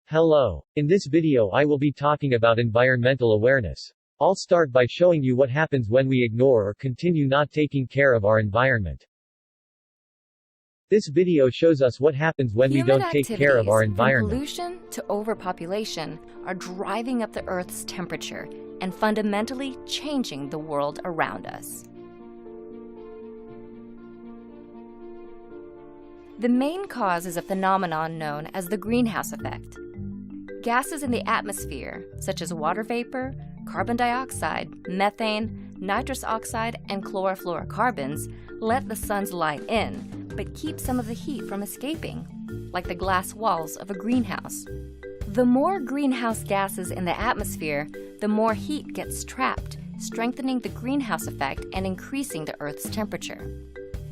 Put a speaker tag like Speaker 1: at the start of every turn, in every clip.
Speaker 1: Hello. In this video I will be talking about environmental awareness. I'll start by showing you what happens when we ignore or continue not taking care of our environment. This video shows us what happens when we don't take care of our environment.
Speaker 2: From pollution to overpopulation are driving up the Earth's temperature and fundamentally changing the world around us. The main cause is a phenomenon known as the greenhouse effect. Gases in the atmosphere, such as water vapor, carbon dioxide, methane, nitrous oxide, and chlorofluorocarbons, let the sun's light in, but keep some of the heat from escaping, like the glass walls of a greenhouse. The more greenhouse gases in the atmosphere, the more heat gets trapped, strengthening the greenhouse effect and increasing the Earth's temperature.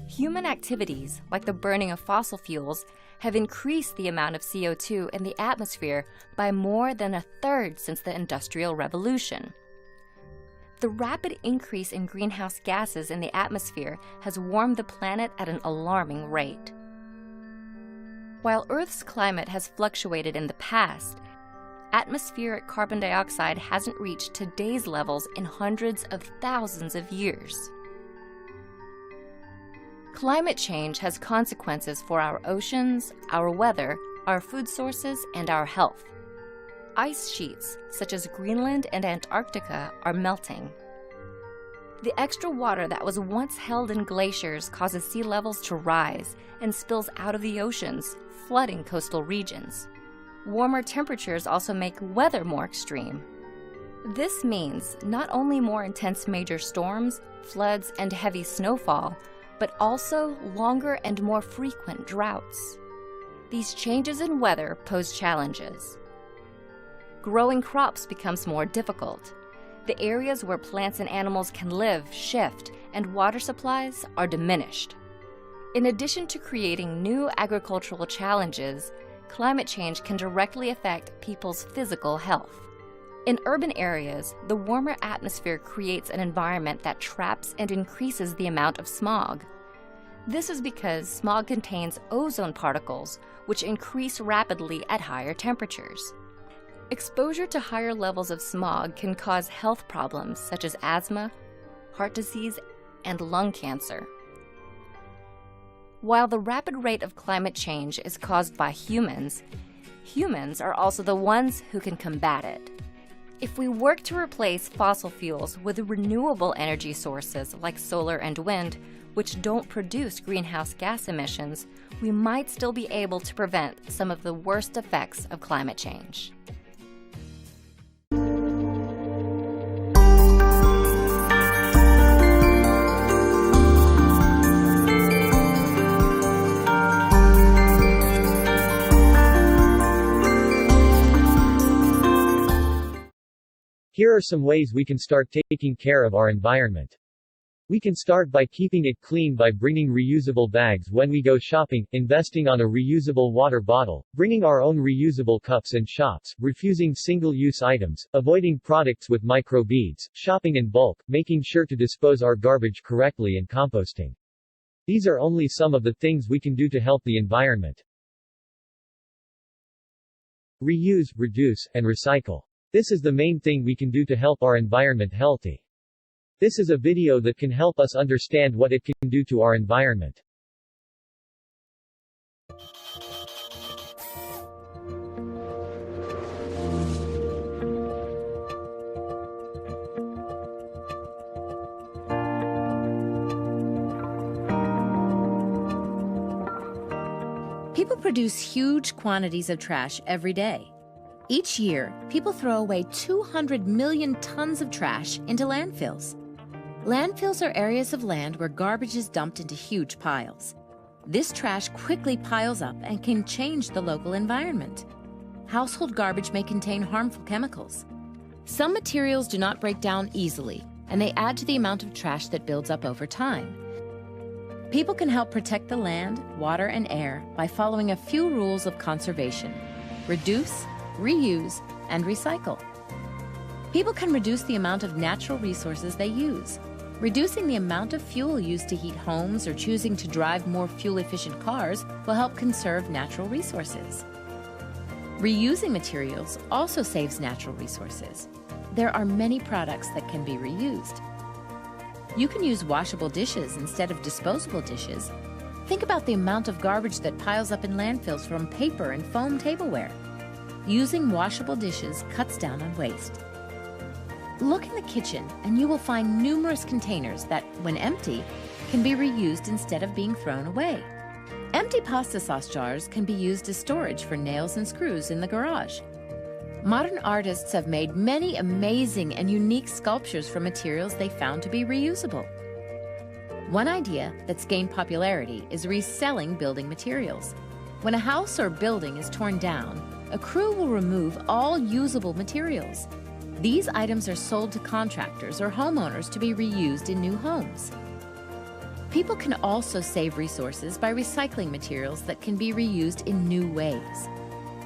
Speaker 2: Human activities, like the burning of fossil fuels, have increased the amount of CO2 in the atmosphere by more than a third since the Industrial Revolution. The rapid increase in greenhouse gases in the atmosphere has warmed the planet at an alarming rate. While Earth's climate has fluctuated in the past, atmospheric carbon dioxide hasn't reached today's levels in hundreds of thousands of years. Climate change has consequences for our oceans, our weather, our food sources, and our health. Ice sheets, such as Greenland and Antarctica, are melting. The extra water that was once held in glaciers causes sea levels to rise and spills out of the oceans, flooding coastal regions. Warmer temperatures also make weather more extreme. This means not only more intense major storms, floods, and heavy snowfall, but also longer and more frequent droughts. These changes in weather pose challenges. Growing crops becomes more difficult. The areas where plants and animals can live shift, and water supplies are diminished. In addition to creating new agricultural challenges, climate change can directly affect people's physical health. In urban areas, the warmer atmosphere creates an environment that traps and increases the amount of smog. This is because smog contains ozone particles, which increase rapidly at higher temperatures. Exposure to higher levels of smog can cause health problems such as asthma, heart disease, and lung cancer. While the rapid rate of climate change is caused by humans, humans are also the ones who can combat it. If we work to replace fossil fuels with renewable energy sources like solar and wind, which don't produce greenhouse gas emissions, we might still be able to prevent some of the worst effects of climate change.
Speaker 1: Here are some ways we can start taking care of our environment. We can start by keeping it clean by bringing reusable bags when we go shopping, investing on a reusable water bottle, bringing our own reusable cups and shots, refusing single-use items, avoiding products with microbeads, shopping in bulk, making sure to dispose our garbage correctly and composting. These are only some of the things we can do to help the environment. Reuse, reduce, and recycle. This is the main thing we can do to help our environment healthy. This is a video that can help us understand what it can do to our environment.
Speaker 3: People produce huge quantities of trash every day. Each year, people throw away 200 million tons of trash into landfills. Landfills are areas of land where garbage is dumped into huge piles. This trash quickly piles up and can change the local environment. Household garbage may contain harmful chemicals. Some materials do not break down easily, and they add to the amount of trash that builds up over time. People can help protect the land, water, and air by following a few rules of conservation: reduce, reuse, and recycle. People can reduce the amount of natural resources they use. Reducing the amount of fuel used to heat homes or choosing to drive more fuel-efficient cars will help conserve natural resources. Reusing materials also saves natural resources. There are many products that can be reused. You can use washable dishes instead of disposable dishes. Think about the amount of garbage that piles up in landfills from paper and foam tableware. Using washable dishes cuts down on waste. Look in the kitchen and you will find numerous containers that, when empty, can be reused instead of being thrown away. Empty pasta sauce jars can be used as storage for nails and screws in the garage. Modern artists have made many amazing and unique sculptures from materials they found to be reusable. One idea that's gained popularity is reselling building materials. When a house or building is torn down, a crew will remove all usable materials. These items are sold to contractors or homeowners to be reused in new homes. People can also save resources by recycling materials that can be reused in new ways.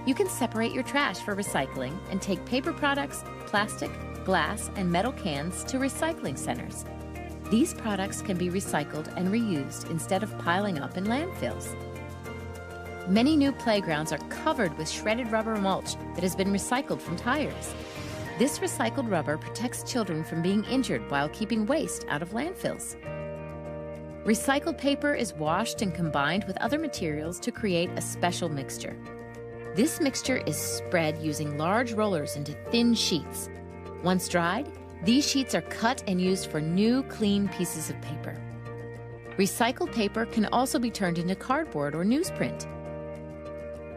Speaker 3: You can separate your trash for recycling and take paper products, plastic, glass, and metal cans to recycling centers. These products can be recycled and reused instead of piling up in landfills. Many new playgrounds are covered with shredded rubber mulch that has been recycled from tires. This recycled rubber protects children from being injured while keeping waste out of landfills. Recycled paper is washed and combined with other materials to create a special mixture. This mixture is spread using large rollers into thin sheets. Once dried, these sheets are cut and used for new, clean pieces of paper. Recycled paper can also be turned into cardboard or newsprint.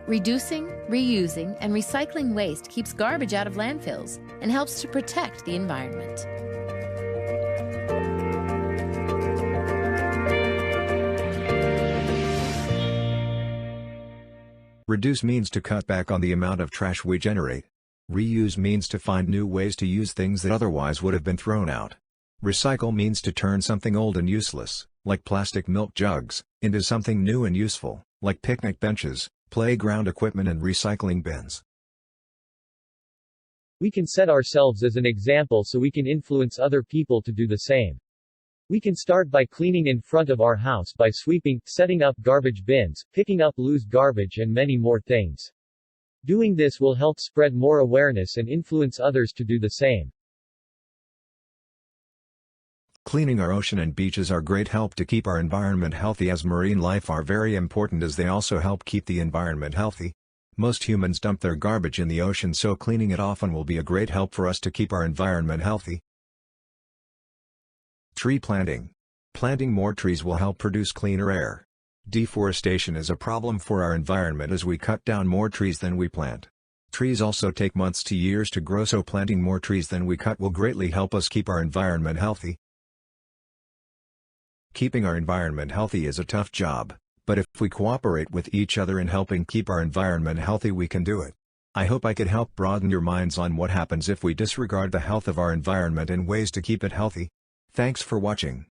Speaker 3: Reducing, reusing, and recycling waste keeps garbage out of landfills and helps to protect the environment.
Speaker 4: Reduce means to cut back on the amount of trash we generate. Reuse means to find new ways to use things that otherwise would have been thrown out. Recycle means to turn something old and useless, like plastic milk jugs, into something new and useful, like picnic benches, playground equipment and recycling bins.
Speaker 1: We can set ourselves as an example so we can influence other people to do the same. We can start by cleaning in front of our house by sweeping, setting up garbage bins, picking up loose garbage and many more things. Doing this will help spread more awareness and influence others to do the same.
Speaker 4: Cleaning our ocean and beaches are great help to keep our environment healthy, as marine life are very important as they also help keep the environment healthy. Most humans dump their garbage in the ocean, so cleaning it often will be a great help for us to keep our environment healthy. Tree planting. Planting more trees will help produce cleaner air. Deforestation is a problem for our environment as we cut down more trees than we plant. Trees also take months to years to grow, so planting more trees than we cut will greatly help us keep our environment healthy. Keeping our environment healthy is a tough job, but if we cooperate with each other in helping keep our environment healthy, we can do it. I hope I could help broaden your minds on what happens if we disregard the health of our environment and ways to keep it healthy. Thanks for watching.